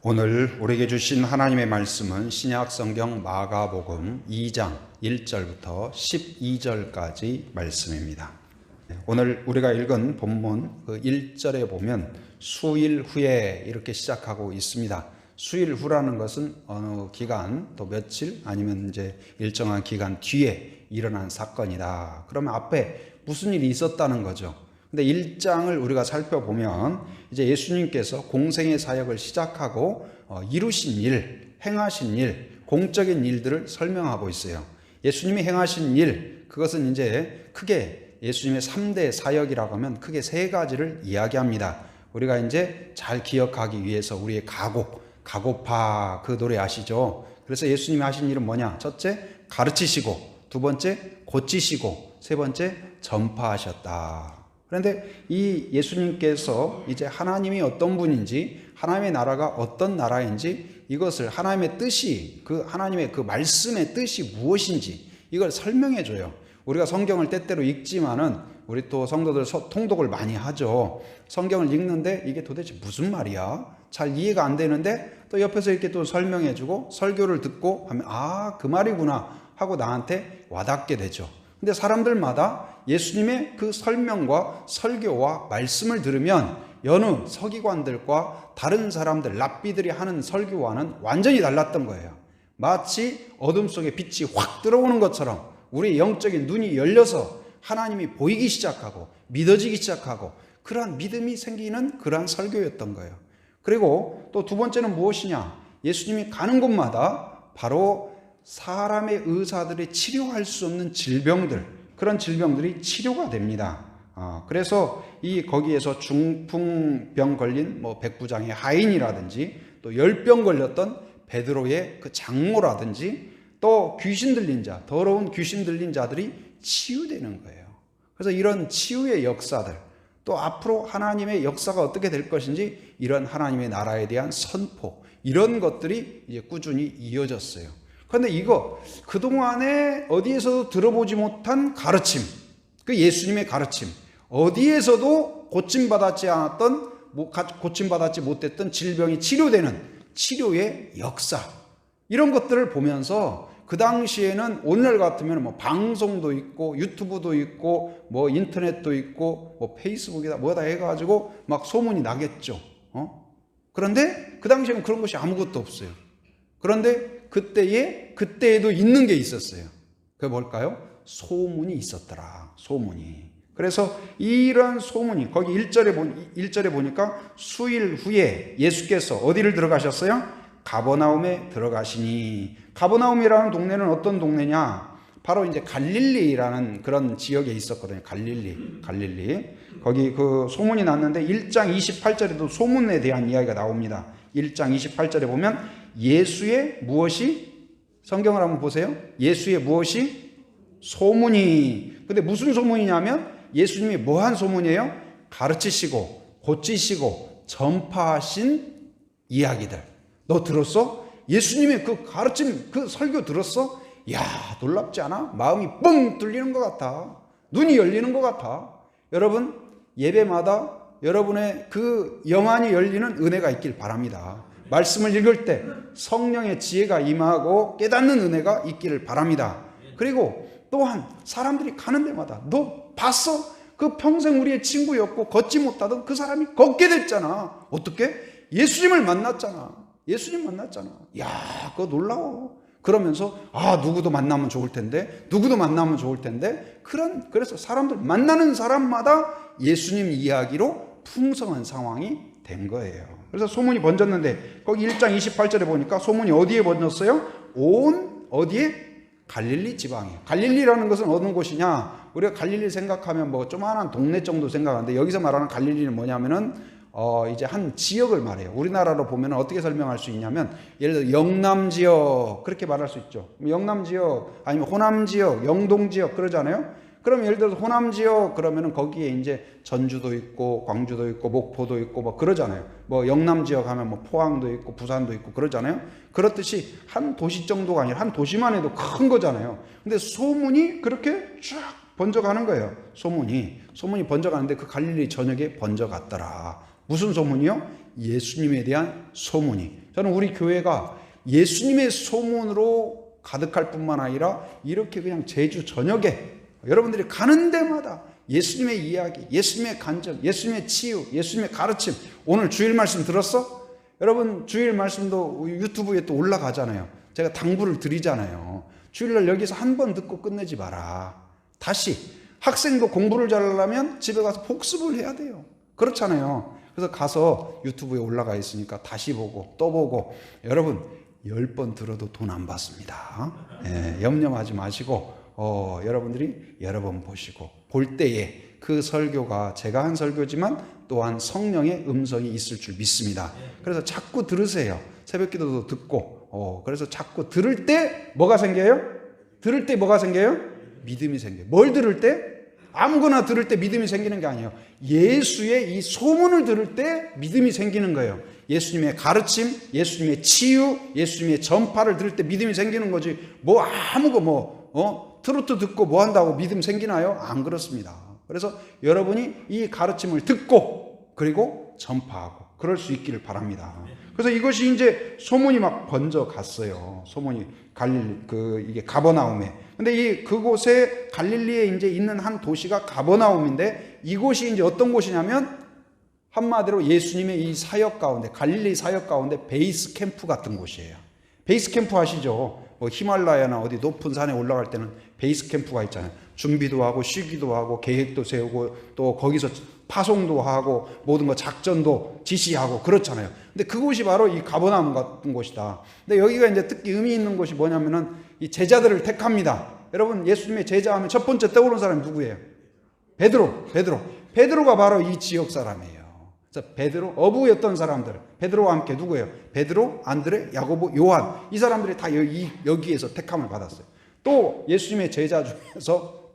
오늘 우리에게 주신 하나님의 말씀은 신약 성경 마가복음 2장 1절부터 12절까지 말씀입니다. 오늘 우리가 읽은 본문 그 1절에 보면 수일 후에 이렇게 시작하고 있습니다. 수일 후라는 것은 어느 기간 또 며칠 아니면 이제 일정한 기간 뒤에 일어난 사건이다. 그러면 앞에 무슨 일이 있었다는 거죠. 근데 1장을 우리가 살펴보면 이제 예수님께서 공생의 사역을 시작하고 이루신 일, 행하신 일, 공적인 일들을 설명하고 있어요. 예수님이 행하신 일, 그것은 이제 크게 예수님의 3대 사역이라고 하면 크게 세 가지를 이야기합니다. 우리가 이제 잘 기억하기 위해서 우리의 가고파 그 노래 아시죠? 그래서 예수님이 하신 일은 뭐냐? 첫째, 가르치시고, 두 번째, 고치시고, 세 번째, 전파하셨다. 그런데 이 예수님께서 이제 하나님이 어떤 분인지, 하나님의 나라가 어떤 나라인지, 이것을 하나님의 뜻이, 하나님의 그 말씀의 뜻이 무엇인지 이걸 설명해 줘요. 우리가 성경을 때때로 읽지만은 우리 또 성도들 통독을 많이 하죠. 성경을 읽는데 이게 도대체 무슨 말이야? 잘 이해가 안 되는데 또 옆에서 이렇게 또 설명해 주고 설교를 듣고 하면 그 말이구나 하고 나한테 와닿게 되죠. 근데 사람들마다 예수님의 그 설명과 설교와 말씀을 들으면 여느 서기관들과 다른 사람들, 랍비들이 하는 설교와는 완전히 달랐던 거예요. 마치 어둠 속에 빛이 확 들어오는 것처럼 우리의 영적인 눈이 열려서 하나님이 보이기 시작하고 믿어지기 시작하고 그러한 믿음이 생기는 그러한 설교였던 거예요. 그리고 또 두 번째는 무엇이냐? 예수님이 가는 곳마다 바로 사람의 의사들이 치료할 수 없는 질병들, 그런 질병들이 치료가 됩니다. 그래서 거기에서 중풍병 걸린 백부장의 하인이라든지 또 열병 걸렸던 베드로의 그 장모라든지 또 귀신 들린 자, 더러운 귀신 들린 자들이 치유되는 거예요. 그래서 이런 치유의 역사들, 또 앞으로 하나님의 역사가 어떻게 될 것인지 이런 하나님의 나라에 대한 선포, 이런 것들이 이제 꾸준히 이어졌어요. 그런데 이거 그동안에 어디에서도 들어보지 못한 가르침, 그 예수님의 가르침, 어디에서도 고침받지 못했던 질병이 치료되는 치료의 역사, 이런 것들을 보면서 그 당시에는 오늘 같으면 방송도 있고 유튜브도 있고 인터넷도 있고 페이스북이다 뭐다 해가지고 막 소문이 나겠죠. 그런데 그 당시에는 그런 것이 아무것도 없어요. 그런데 그때에도 있는 게 있었어요. 그게 뭘까요? 소문이 있었더라. 소문이. 그래서 이런 소문이 거기 1절에 보니까 수일 후에 예수께서 어디를 들어가셨어요? 가버나움에 들어가시니. 가버나움이라는 동네는 어떤 동네냐? 바로 이제 갈릴리라는 그런 지역에 있었거든요. 갈릴리. 거기 그 소문이 났는데 1장 28절에도 소문에 대한 이야기가 나옵니다. 1장 28절에 보면 예수의 무엇이? 성경을 한번 보세요. 예수의 무엇이? 소문이. 근데 무슨 소문이냐면 예수님이 뭐한 소문이에요? 가르치시고 고치시고 전파하신 이야기들. 너 들었어? 예수님의 그 가르침, 그 설교 들었어? 야, 놀랍지 않아? 마음이 뻥 뚫리는 것 같아. 눈이 열리는 것 같아. 여러분, 예배마다 여러분의 그 영안이 열리는 은혜가 있길 바랍니다. 말씀을 읽을 때 성령의 지혜가 임하고 깨닫는 은혜가 있기를 바랍니다. 그리고 또한 사람들이 가는 데마다 너 봤어? 그 평생 우리의 친구였고 걷지 못하던 그 사람이 걷게 됐잖아. 어떻게? 예수님을 만났잖아. 야, 그거 놀라워. 그러면서 누구도 만나면 좋을 텐데, 그래서 사람들 만나는 사람마다 예수님 이야기로 풍성한 상황이 된 거예요. 그래서 소문이 번졌는데 거기 1장 28절에 보니까 소문이 어디에 번졌어요? 어디에? 갈릴리 지방에. 갈릴리라는 것은 어느 곳이냐? 우리가 갈릴리 생각하면 조그마한 동네 정도 생각하는데 여기서 말하는 갈릴리는 뭐냐면은 이제 한 지역을 말해요. 우리나라로 보면 어떻게 설명할 수 있냐면 예를 들어 영남 지역 그렇게 말할 수 있죠. 영남 지역 아니면 호남 지역, 영동 지역 그러잖아요. 그럼 예를 들어서 호남 지역 그러면은 거기에 이제 전주도 있고 광주도 있고 목포도 있고 그러잖아요. 영남 지역 하면 포항도 있고 부산도 있고 그러잖아요. 그렇듯이 한 도시 정도가 아니라 한 도시만 해도 큰 거잖아요. 근데 소문이 그렇게 쫙 번져가는 거예요. 소문이 소문이 번져가는데 그 갈릴리 전역에 번져갔더라. 무슨 소문이요? 예수님에 대한 소문이. 저는 우리 교회가 예수님의 소문으로 가득할 뿐만 아니라 이렇게 그냥 제주 전역에 여러분들이 가는 데마다 예수님의 이야기, 예수님의 간증, 예수님의 치유, 예수님의 가르침. 오늘 주일 말씀 들었어? 여러분 주일 말씀도 유튜브에 또 올라가잖아요. 제가 당부를 드리잖아요. 주일날 여기서 한 번 듣고 끝내지 마라. 다시 학생도 공부를 잘하려면 집에 가서 복습을 해야 돼요. 그렇잖아요. 그래서 가서 유튜브에 올라가 있으니까 다시 보고 또 보고. 여러분 10번 들어도 돈 안 받습니다. 염려하지 마시고 여러분들이 여러 번 보시고 볼 때에 그 설교가 제가 한 설교지만 또한 성령의 음성이 있을 줄 믿습니다. 그래서 자꾸 들으세요. 새벽기도도 듣고 그래서 자꾸 들을 때 뭐가 생겨요? 들을 때 뭐가 생겨요? 믿음이 생겨요. 뭘 들을 때? 아무거나 들을 때 믿음이 생기는 게 아니에요. 예수의 이 소문을 들을 때 믿음이 생기는 거예요. 예수님의 가르침, 예수님의 치유, 예수님의 전파를 들을 때 믿음이 생기는 거지. 뭐 트로트 듣고 뭐 한다고 믿음 생기나요? 안 그렇습니다. 그래서 여러분이 이 가르침을 듣고 그리고 전파하고 그럴 수 있기를 바랍니다. 그래서 이것이 이제 소문이 막 번져 갔어요. 소문이 이게 가버나움에. 근데 그곳에 갈릴리에 이제 있는 한 도시가 가버나움인데 이곳이 이제 어떤 곳이냐면 한마디로 예수님의 이 사역 가운데 갈릴리 사역 가운데 베이스 캠프 같은 곳이에요. 베이스 캠프 아시죠? 뭐 히말라야나 어디 높은 산에 올라갈 때는 베이스 캠프가 있잖아요. 준비도 하고 쉬기도 하고 계획도 세우고 또 거기서 파송도 하고 모든 거 작전도 지시하고 그렇잖아요. 근데 그곳이 바로 이 가버나움 같은 곳이다. 근데 여기가 이제 특히 의미 있는 것이 뭐냐면은 이 제자들을 택합니다. 여러분 예수님의 제자하면 첫 번째 떠오르는 사람이 누구예요? 베드로가 바로 이 지역 사람이에요. 그래서 베드로 어부였던 사람들, 베드로와 함께 누구예요? 베드로, 안드레, 야고보, 요한. 이 사람들이 다 여기에서 택함을 받았어요. 또 예수님의 제자 중에서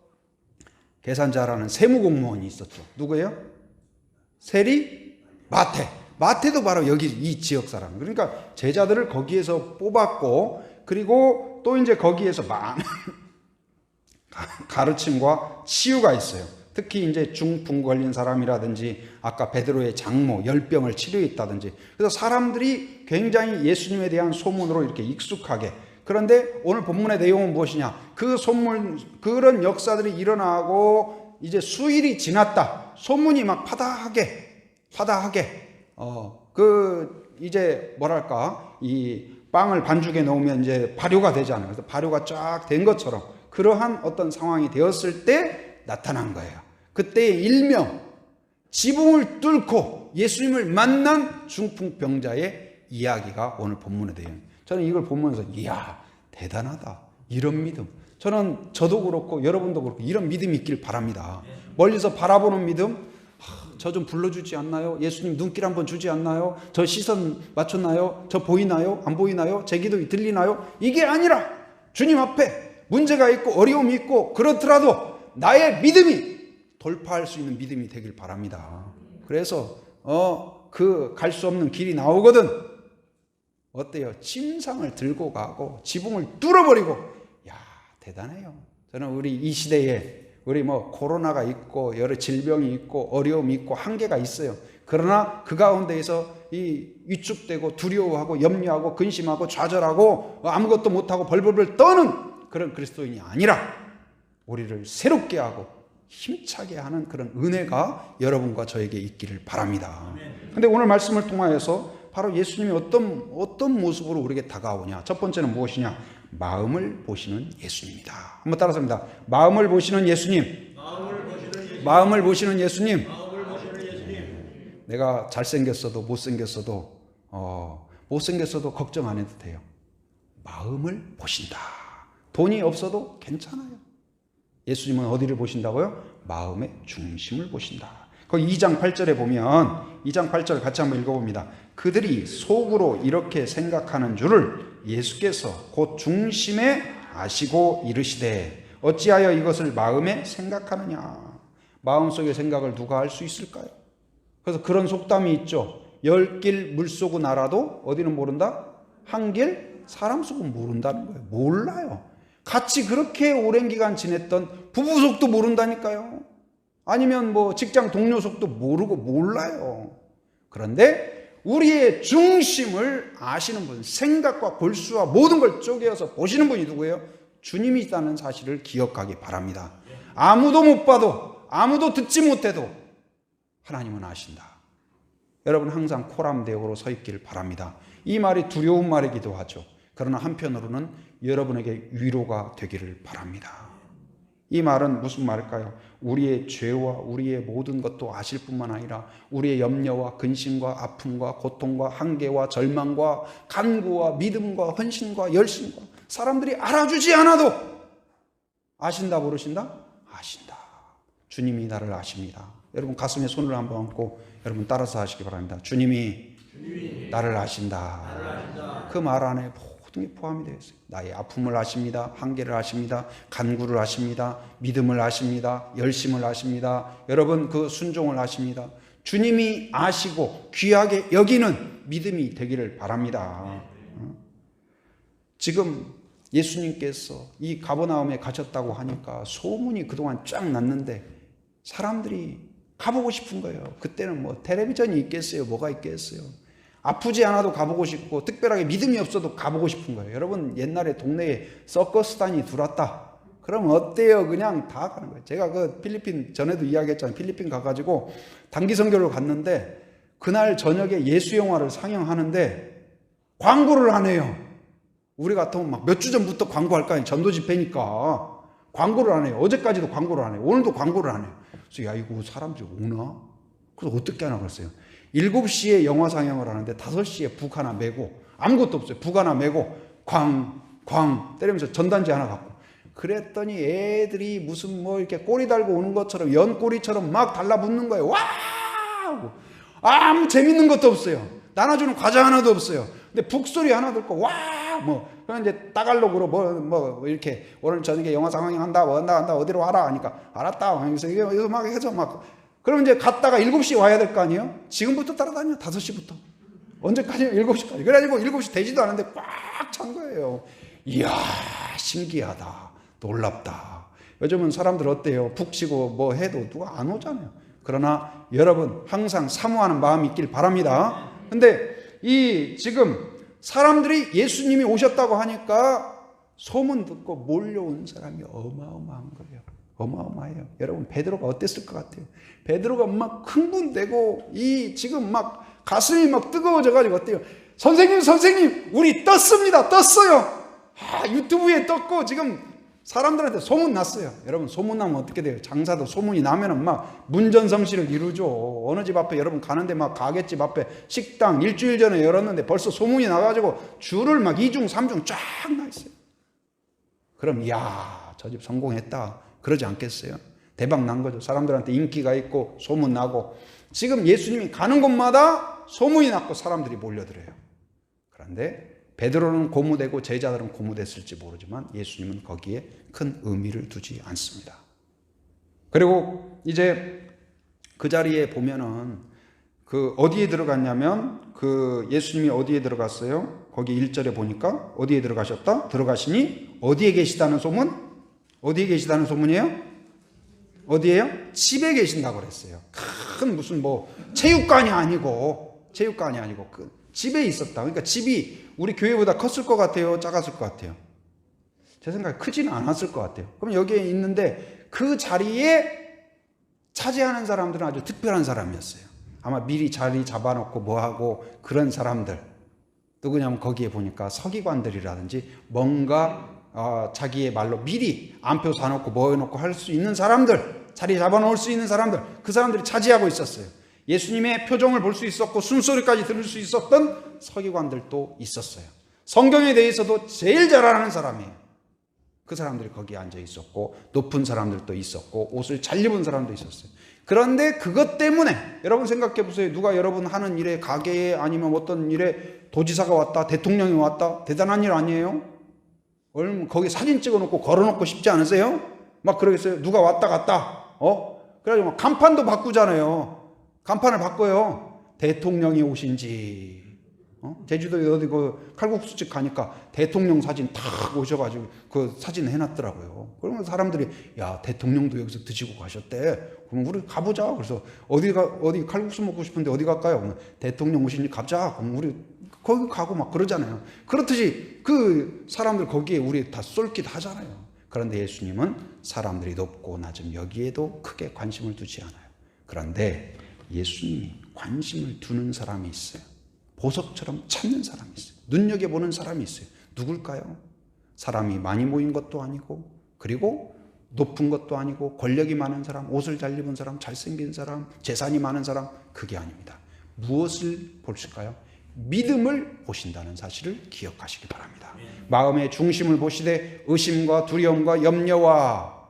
계산자라는 세무공무원이 있었죠. 누구예요? 세리, 마태도 바로 여기 이 지역 사람. 그러니까 제자들을 거기에서 뽑았고, 그리고 또 이제 거기에서 많은 가르침과 치유가 있어요. 특히 이제 중풍 걸린 사람이라든지 아까 베드로의 장모 열병을 치료했다든지. 그래서 사람들이 굉장히 예수님에 대한 소문으로 이렇게 익숙하게. 그런데 오늘 본문의 내용은 무엇이냐? 그 소문, 그런 역사들이 일어나고 이제 수일이 지났다. 소문이 막 파다하게 이제 뭐랄까 이 빵을 반죽에 넣으면 이제 발효가 되잖아요. 그래서 발효가 쫙 된 것처럼 그러한 어떤 상황이 되었을 때 나타난 거예요. 그때의 일명 지붕을 뚫고 예수님을 만난 중풍병자의 이야기가 오늘 본문에 되어 있는. 저는 이걸 보면서 이야 대단하다. 이런 믿음. 저도 그렇고 여러분도 그렇고 이런 믿음이 있길 바랍니다. 멀리서 바라보는 믿음. 저 좀 불러주지 않나요? 예수님 눈길 한번 주지 않나요? 저 시선 맞췄나요? 저 보이나요? 안 보이나요? 제 기도 들리나요? 이게 아니라 주님 앞에 문제가 있고 어려움이 있고 그렇더라도 나의 믿음이 돌파할 수 있는 믿음이 되길 바랍니다. 그래서 갈 수 없는 길이 나오거든. 어때요? 침상을 들고 가고 지붕을 뚫어버리고. 야 대단해요. 저는 우리 이 시대에 우리 코로나가 있고 여러 질병이 있고 어려움이 있고 한계가 있어요. 그러나 그 가운데에서 이 위축되고 두려워하고 염려하고 근심하고 좌절하고 아무것도 못하고 벌벌벌 떠는 그런 그리스도인이 아니라 우리를 새롭게 하고 힘차게 하는 그런 은혜가 여러분과 저에게 있기를 바랍니다. 그런데 오늘 말씀을 통하여서 바로 예수님이 어떤 모습으로 우리에게 다가오냐. 첫 번째는 무엇이냐? 마음을 보시는 예수님이다. 한번 따라서 합니다. 마음을 보시는 예수님. 마음을 보시는 예수님. 내가 잘생겼어도 못생겼어도 걱정 안 해도 돼요. 마음을 보신다. 돈이 없어도 괜찮아요. 예수님은 어디를 보신다고요? 마음의 중심을 보신다. 거기 2장 8절에 보면 2장 8절 같이 한번 읽어봅니다. 그들이 속으로 이렇게 생각하는 줄을 예수께서 곧 중심에 아시고 이르시되 어찌하여 이것을 마음에 생각하느냐. 마음속의 생각을 누가 할 수 있을까요? 그래서 그런 속담이 있죠. 10길 물속은 알아도 어디는 모른다? 한 길 사람 속은 모른다는 거예요. 몰라요. 같이 그렇게 오랜 기간 지냈던 부부 속도 모른다니까요. 아니면 뭐 직장 동료 속도 모르고 몰라요. 그런데 우리의 중심을 아시는 분, 생각과 골수와 모든 걸 쪼개어서 보시는 분이 누구예요? 주님이 있다는 사실을 기억하기 바랍니다. 아무도 못 봐도, 아무도 듣지 못해도 하나님은 아신다. 여러분 항상 코람대오로 서 있길 바랍니다. 이 말이 두려운 말이기도 하죠. 그러나 한편으로는 여러분에게 위로가 되기를 바랍니다. 이 말은 무슨 말일까요? 우리의 죄와 우리의 모든 것도 아실 뿐만 아니라 우리의 염려와 근심과 아픔과 고통과 한계와 절망과 간구와 믿음과 헌신과 열심과 사람들이 알아주지 않아도 아신다 모르신다? 아신다. 주님이 나를 아십니다. 여러분 가슴에 손을 한번 얹고 여러분 따라서 하시기 바랍니다. 주님이 나를 아신다. 그 말 안에 모든 게 포함이 되어 있어요. 나의 아픔을 아십니다. 한계를 아십니다. 간구를 아십니다. 믿음을 아십니다. 열심을 아십니다. 여러분 그 순종을 아십니다. 주님이 아시고 귀하게 여기는 믿음이 되기를 바랍니다. 지금 예수님께서 이 가버나움에 가셨다고 하니까 소문이 그동안 쫙 났는데 사람들이 가보고 싶은 거예요. 그때는 뭐 텔레비전이 있겠어요? 뭐가 있겠어요? 아프지 않아도 가보고 싶고 특별하게 믿음이 없어도 가보고 싶은 거예요. 여러분 옛날에 동네에 서커스단이 들어왔다. 그럼 어때요? 그냥 다 가는 거예요. 제가 그 필리핀 전에도 이야기했잖아요. 필리핀 가가지고 단기 선교를 갔는데 그날 저녁에 예수 영화를 상영하는데 광고를 안 해요. 우리 같으면 막 몇 주 전부터 광고할 거 아니에요. 전도 집회니까 광고를 안 해요. 어제까지도 광고를 안 해요. 오늘도 광고를 안 해요. 그래서 야 이거 사람들이 오나? 그래서 어떻게 하나 그랬어요. 7시에 영화 상영을 하는데 5시에 북 하나 메고 아무것도 없어요. 북 하나 메고 광 때리면서 전단지 하나 갖고 그랬더니 애들이 무슨 뭐 이렇게 꼬리 달고 오는 것처럼 연꼬리처럼 막 달라붙는 거예요. 와! 아무 재밌는 것도 없어요. 나눠주는 과자 하나도 없어요. 근데 북소리 하나 듣고 와! 뭐 그냥 이제 따갈록으로 뭐 이렇게 오늘 저녁에 영화 상영한다 뭐 한다 어디로 와라 하니까 알았다. 그래서 이거 막 해서 막 그럼 이제 갔다가 7시에 와야 될 거 아니에요? 지금부터 따라다녀. 5시부터. 언제까지? 7시까지. 그래가지고 7시 되지도 않은데 꽉 찬 거예요. 이야, 신기하다. 놀랍다. 요즘은 사람들 어때요? 푹 쉬고 뭐 해도 누가 안 오잖아요. 그러나 여러분 항상 사모하는 마음이 있길 바랍니다. 근데 이 지금 사람들이 예수님이 오셨다고 하니까 소문 듣고 몰려온 사람이 어마어마한 거예요. 어마어마해요. 여러분 베드로가 어땠을 것 같아요? 베드로가 막 흥분되고 이 지금 막 가슴이 막 뜨거워져 가지고 어때요? 선생님 우리 떴습니다. 떴어요. 유튜브에 떴고 지금 사람들한테 소문 났어요. 여러분 소문 나면 어떻게 돼요? 장사도 소문이 나면은 막 문전성시를 이루죠. 어느 집 앞에 여러분 가는데 막 가게집 앞에 식당 일주일 전에 열었는데 벌써 소문이 나가지고 줄을 막 2중 3중 쫙 나 있어요. 그럼 이야 저 집 성공했다. 그러지 않겠어요? 대박 난 거죠. 사람들한테 인기가 있고 소문 나고 지금 예수님이 가는 곳마다 소문이 났고 사람들이 몰려들어요. 그런데 베드로는 고무되고 제자들은 고무됐을지 모르지만 예수님은 거기에 큰 의미를 두지 않습니다. 그리고 이제 그 자리에 보면은 그 어디에 들어갔냐면 그 예수님이 어디에 들어갔어요? 거기 1절에 보니까 어디에 들어가셨다? 들어가시니 어디에 계시다는 소문? 어디에 계시다는 소문이에요? 어디에요? 집에 계신다고 그랬어요. 큰 무슨 뭐 체육관이 아니고 그 집에 있었다. 그러니까 집이 우리 교회보다 컸을 것 같아요? 작았을 것 같아요? 제 생각에 크지는 않았을 것 같아요. 그럼 여기에 있는데 그 자리에 차지하는 사람들은 아주 특별한 사람이었어요. 아마 미리 자리 잡아놓고 뭐하고 그런 사람들. 누구냐면 거기에 보니까 서기관들이라든지 뭔가 자기의 말로 미리 안표 사놓고 뭐 해놓고 할 수 있는 사람들, 자리 잡아놓을 수 있는 사람들, 그 사람들이 차지하고 있었어요. 예수님의 표정을 볼 수 있었고 숨소리까지 들을 수 있었던 서기관들도 있었어요. 성경에 대해서도 제일 잘 아는 사람이에요. 그 사람들이 거기에 앉아 있었고 높은 사람들도 있었고 옷을 잘 입은 사람도 있었어요. 그런데 그것 때문에 여러분 생각해 보세요. 누가 여러분 하는 일에 가게에 아니면 어떤 일에 도지사가 왔다, 대통령이 왔다, 대단한 일 아니에요? 거기 사진 찍어놓고 걸어놓고 싶지 않으세요? 막 그러겠어요. 누가 왔다 갔다. 그래가지고 막 간판도 바꾸잖아요. 간판을 바꿔요. 대통령이 오신지 제주도에 어디 그 칼국수집 가니까 대통령 사진 탁 오셔가지고 그 사진 해놨더라고요. 그러면 사람들이 야, 대통령도 여기서 드시고 가셨대. 그럼 우리 가보자. 그래서 어디 칼국수 먹고 싶은데 어디 갈까요? 그러면 대통령 오시니 가자. 그럼 우리 거기 가고 막 그러잖아요. 그렇듯이 그 사람들 거기에 우리 다 쏠깃 하잖아요. 그런데 예수님은 사람들이 높고 낮음 여기에도 크게 관심을 두지 않아요. 그런데 예수님이 관심을 두는 사람이 있어요. 보석처럼 찾는 사람이 있어요. 눈여겨보는 사람이 있어요. 누굴까요? 사람이 많이 모인 것도 아니고, 그리고 높은 것도 아니고, 권력이 많은 사람, 옷을 잘 입은 사람, 잘생긴 사람, 재산이 많은 사람, 그게 아닙니다. 무엇을 보실까요? 믿음을 보신다는 사실을 기억하시기 바랍니다. 마음의 중심을 보시되 의심과 두려움과 염려와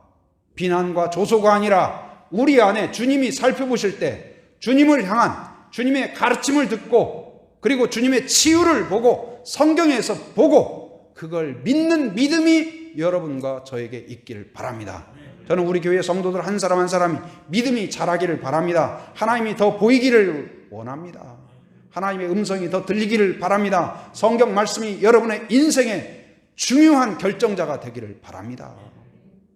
비난과 조소가 아니라 우리 안에 주님이 살펴보실 때 주님을 향한 주님의 가르침을 듣고, 그리고 주님의 치유를 보고 성경에서 보고 그걸 믿는 믿음이 여러분과 저에게 있기를 바랍니다. 저는 우리 교회 성도들 한 사람 한 사람이 믿음이 자라기를 바랍니다. 하나님이 더 보이기를 원합니다. 하나님의 음성이 더 들리기를 바랍니다. 성경 말씀이 여러분의 인생의 중요한 결정자가 되기를 바랍니다.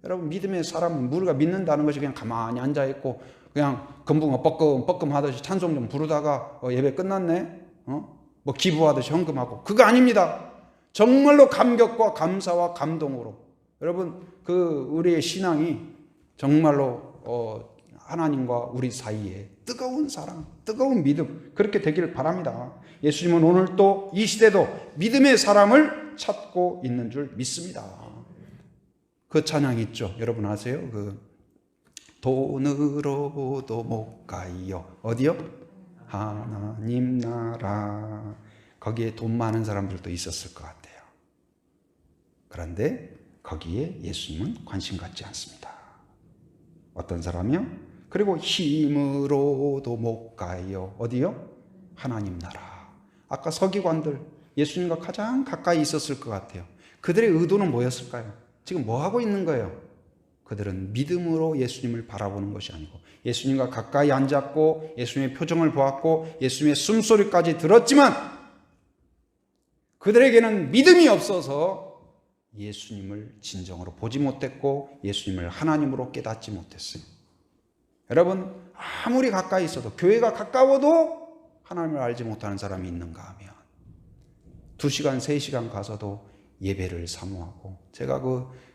여러분, 믿음의 사람은 우리가 믿는다는 것이 그냥 가만히 앉아있고 그냥 금붕어 뻐끔뻐끔 하듯이 찬송 좀 부르다가 예배 끝났네, 뭐 기부하듯이 헌금하고, 그거 아닙니다. 정말로 감격과 감사와 감동으로 여러분, 그 우리의 신앙이 정말로 하나님과 우리 사이에 뜨거운 사랑, 뜨거운 믿음, 그렇게 되기를 바랍니다. 예수님은 오늘 또 이 시대도 믿음의 사람을 찾고 있는 줄 믿습니다. 그 찬양이 있죠. 여러분 아세요? 그 돈으로도 못 가요. 어디요? 하나님 나라. 거기에 돈 많은 사람들도 있었을 것 같아요. 그런데 거기에 예수님은 관심 갖지 않습니다. 어떤 사람이요? 그리고 힘으로도 못 가요. 어디요? 하나님 나라. 아까 서기관들 예수님과 가장 가까이 있었을 것 같아요. 그들의 의도는 뭐였을까요? 지금 뭐 하고 있는 거예요? 그들은 믿음으로 예수님을 바라보는 것이 아니고 예수님과 가까이 앉았고 예수님의 표정을 보았고 예수님의 숨소리까지 들었지만 그들에게는 믿음이 없어서 예수님을 진정으로 보지 못했고 예수님을 하나님으로 깨닫지 못했어요. 여러분, 아무리 가까이 있어도, 교회가 가까워도 하나님을 알지 못하는 사람이 있는가 하면 2시간, 3시간 가서도 예배를 사모하고, 제가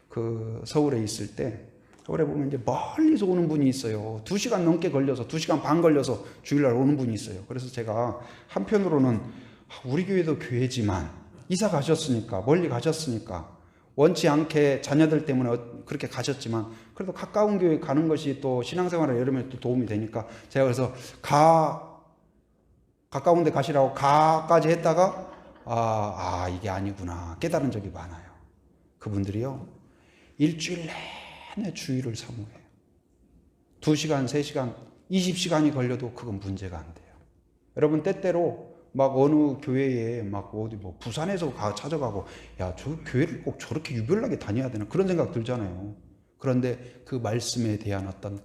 그 서울에 있을 때 서울에 보면 이제 멀리서 오는 분이 있어요. 2시간 넘게 걸려서, 2시간 반 걸려서 주일날 오는 분이 있어요. 그래서 제가 한편으로는 우리 교회도 교회지만 이사 가셨으니까, 멀리 가셨으니까 원치 않게 자녀들 때문에 그렇게 가셨지만 그래도 가까운 교회 가는 것이 또 신앙생활에 여름에 또 도움이 되니까 제가 그래서 가까운 데 가시라고 가까지 했다가 이게 아니구나 깨달은 적이 많아요. 그분들이요, 일주일 내내 주일을 사모해요. 2시간, 3시간, 20시간이 걸려도 그건 문제가 안 돼요. 여러분, 때때로 막 어느 교회에 막 어디 뭐 부산에서 찾아가고, 야, 저 교회를 꼭 저렇게 유별나게 다녀야 되나, 그런 생각 들잖아요. 그런데 그 말씀에 대한 어떤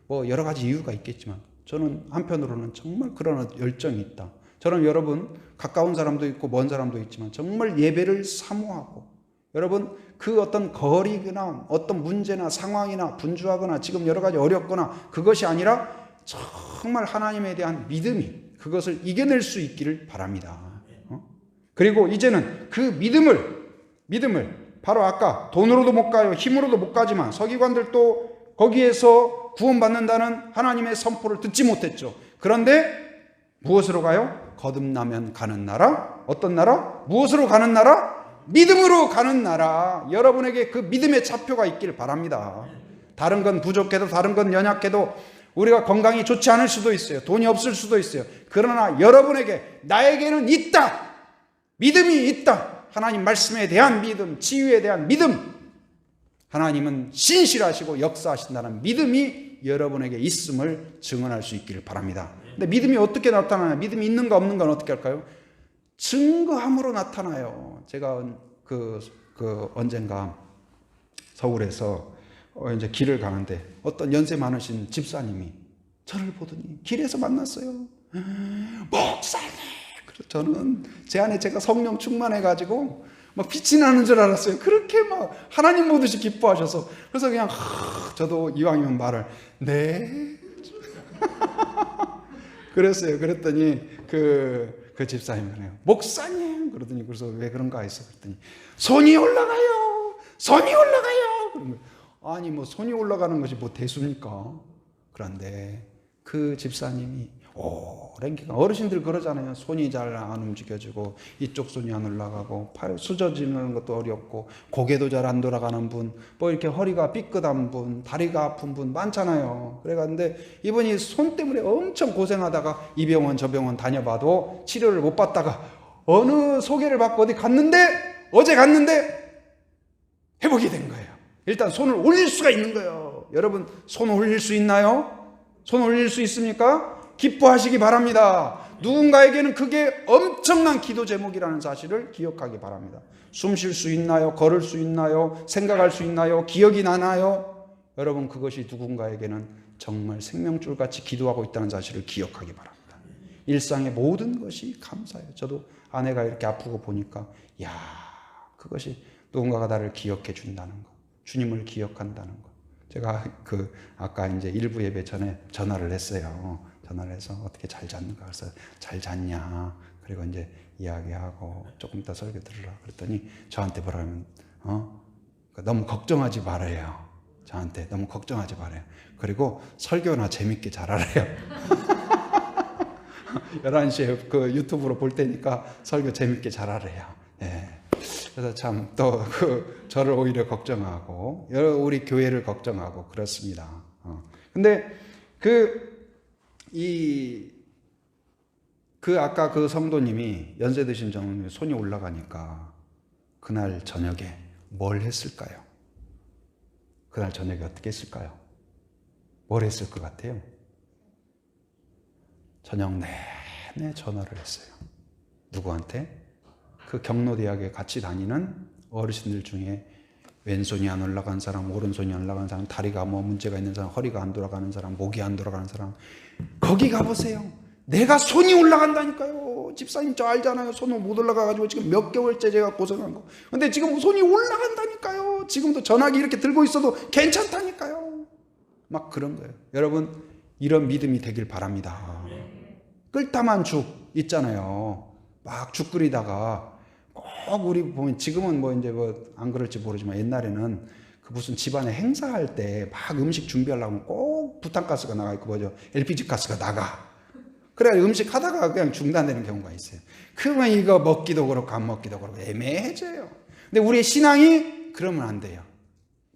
뭐 여러 가지 이유가 있겠지만 저는 한편으로는 정말 그런 열정이 있다. 저는 여러분, 가까운 사람도 있고 먼 사람도 있지만 정말 예배를 사모하고, 여러분, 그 어떤 거리거나 어떤 문제나 상황이나 분주하거나 지금 여러 가지 어렵거나 그것이 아니라 정말 하나님에 대한 믿음이 그것을 이겨낼 수 있기를 바랍니다. 그리고 이제는 그 믿음을 바로 아까 돈으로도 못 가요, 힘으로도 못 가지만 서기관들도 거기에서 구원받는다는 하나님의 선포를 듣지 못했죠. 그런데 무엇으로 가요? 거듭나면 가는 나라. 어떤 나라? 무엇으로 가는 나라? 믿음으로 가는 나라. 여러분에게 그 믿음의 차표가 있길 바랍니다. 다른 건 부족해도, 다른 건 연약해도, 우리가 건강이 좋지 않을 수도 있어요. 돈이 없을 수도 있어요. 그러나 여러분에게, 나에게는 있다. 믿음이 있다. 하나님 말씀에 대한 믿음, 치유에 대한 믿음. 하나님은 신실하시고 역사하신다는 믿음이 여러분에게 있음을 증언할 수 있기를 바랍니다. 근데 믿음이 어떻게 나타나냐? 믿음이 있는가 없는가는 어떻게 할까요? 증거함으로 나타나요. 제가 언젠가 서울에서 이제 길을 가는데 어떤 연세 많으신 집사님이 저를 보더니 길에서 만났어요. 목사님, 저는 제 안에 제가 성령 충만해가지고 막 빛이 나는 줄 알았어요. 그렇게 막 하나님 보듯이 기뻐하셔서. 그래서 그냥 저도 이왕이면 말을 네 그랬어요. 그랬더니 그 집사님이 그래요. 목사님 그러더니 그래서 왜 그런가 했어. 그랬더니 손이 올라가요. 손이 올라가요. 그러면 아니 뭐 손이 올라가는 것이 뭐 대수입니까? 그런데 그 집사님이 오랜 기간 어르신들 그러잖아요. 손이 잘 안 움직여지고 이쪽 손이 안 올라가고 팔 수저지는 것도 어렵고 고개도 잘 안 돌아가는 분, 뭐 이렇게 허리가 삐끗한 분, 다리가 아픈 분 많잖아요. 그래가는데 이분이 손 때문에 엄청 고생하다가 이 병원 저 병원 다녀봐도 치료를 못 받다가 어느 소개를 받고 어디 갔는데 어제 갔는데 회복이 된 거예요. 일단 손을 올릴 수가 있는 거예요. 여러분 손 올릴 수 있나요? 손 올릴 수 있습니까? 기뻐하시기 바랍니다. 누군가에게는 그게 엄청난 기도 제목이라는 사실을 기억하기 바랍니다. 숨 쉴 수 있나요? 걸을 수 있나요? 생각할 수 있나요? 기억이 나나요? 여러분 그것이 누군가에게는 정말 생명줄같이 기도하고 있다는 사실을 기억하기 바랍니다. 일상의 모든 것이 감사해요. 저도 아내가 이렇게 아프고 보니까 야 그것이 누군가가 나를 기억해 준다는 것, 주님을 기억한다는 것. 제가 아까 이제 일부 예배 전에 전화를 했어요. 전화를 해서 어떻게 잘 잤는가 그래서 잘 잤냐 그리고 이제 이야기하고 조금 더 설교 들으라 그랬더니 저한테 뭐라면 너무 걱정하지 말아요. 저한테 너무 걱정하지 말아요. 그리고 설교나 재밌게 잘하래요. 11시에 그 유튜브로 볼 테니까 설교 재밌게 잘하래요. 네. 그래서 참 또 저를 오히려 걱정하고 우리 교회를 걱정하고 그렇습니다. 근데 아까 그 성도님이 연세 드신 정도님이 손이 올라가니까 그날 저녁에 뭘 했을까요? 그날 저녁에 어떻게 했을까요? 뭘 했을 것 같아요? 저녁 내내 전화를 했어요. 누구한테? 그 경로대학에 같이 다니는 어르신들 중에 왼손이 안 올라간 사람, 오른손이 안 올라가는 사람, 다리가 뭐 문제가 있는 사람, 허리가 안 돌아가는 사람, 목이 안 돌아가는 사람, 거기 가보세요. 내가 손이 올라간다니까요. 집사님 저 알잖아요. 손이 못 올라가가지고 지금 몇 개월째 제가 고생한 거. 근데 지금 손이 올라간다니까요. 지금도 전화기 이렇게 들고 있어도 괜찮다니까요. 막 그런 거예요. 여러분 이런 믿음이 되길 바랍니다. 끓다만 죽 있잖아요. 막 죽 끓이다가 꼭 우리 보면 지금은 뭐 이제 뭐 안 그럴지 모르지만 옛날에는 그 무슨 집안에 행사할 때 막 음식 준비하려면 꼭 부탄가스가 나가 있고 뭐죠 LPG 가스가 나가. 그래야 음식 하다가 그냥 중단되는 경우가 있어요. 그러면 이거 먹기도 그렇고 안 먹기도 그렇고 애매해져요. 근데 우리의 신앙이 그러면 안 돼요.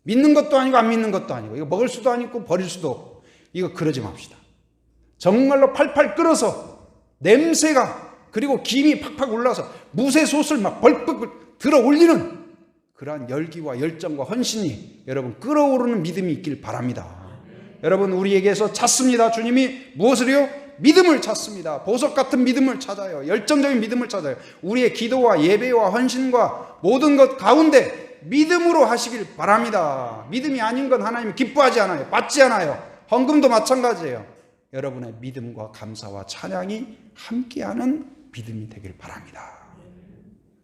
믿는 것도 아니고 안 믿는 것도 아니고 이거 먹을 수도 아니고 버릴 수도 없고 이거 그러지 맙시다. 정말로 팔팔 끓어서 냄새가 그리고 김이 팍팍 올라서 무쇠솥을 막 벌떡 들어 올리는 그러한 열기와 열정과 헌신이 여러분 끓어오르는 믿음이 있길 바랍니다. 여러분 우리에게서 찾습니다. 주님이 무엇을요? 믿음을 찾습니다. 보석 같은 믿음을 찾아요. 열정적인 믿음을 찾아요. 우리의 기도와 예배와 헌신과 모든 것 가운데 믿음으로 하시길 바랍니다. 믿음이 아닌 건 하나님이 기뻐하지 않아요. 받지 않아요. 헌금도 마찬가지예요. 여러분의 믿음과 감사와 찬양이 함께하는 믿음이 되길 바랍니다.